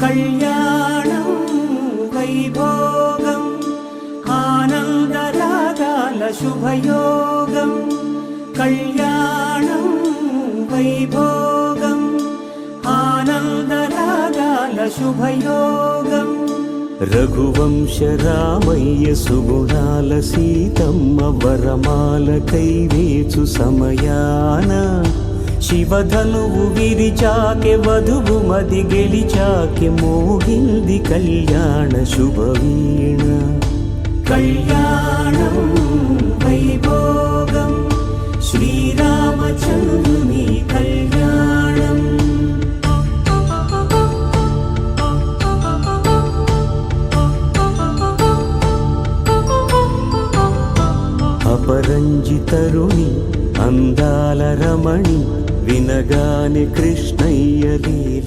కళ్యాణం వైభోగం ఆనందరాగాల శుభయోగం కళ్యాణం వైభోగం ఆనందరాగాల శుభయోగం రఘువంశ రామయ్య సుగుణాల సీతమ్మ వరమాల కైవేచు సమయాన శివధనువు విరిచాకె వధువు మది గెలిచాకె మోగింది కళ్యాణ శుభవీణ కళ్యాణం వైభోగం శ్రీరామచంద్రుని కళ్యాణం అపరంజితరుణి అందాల రమణి వినగానే కృష్ణయ్య లీల